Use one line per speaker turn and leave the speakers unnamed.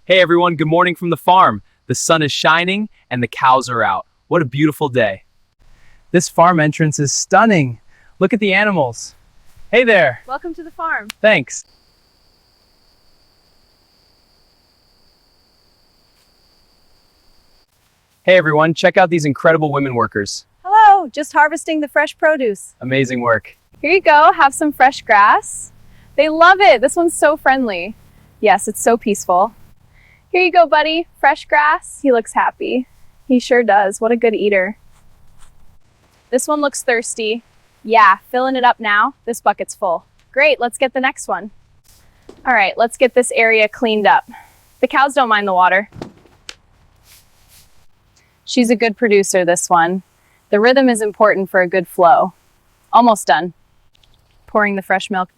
Hey everyone, good morning from the farm. The sun is shining and the cows are out. What a beautiful day. This farm entrance is stunning. Look at the animals. Hey there.
Welcome to the farm.
Thanks. Hey everyone, check out these incredible women workers.
Hello, just harvesting the fresh produce.
Amazing work.
Here you go, have some fresh grass. They love it. This one's so friendly. Yes, it's so peaceful. Here you go, buddy. Fresh grass. He looks happy. He sure does. What a good eater. This one looks thirsty. Yeah, filling it up now. This bucket's full. Great, let's get the next one. All right, let's get this area cleaned up. The cows don't mind the water. She's a good producer, this one. The rhythm is important for a good flow. Almost done. Pouring the fresh milk.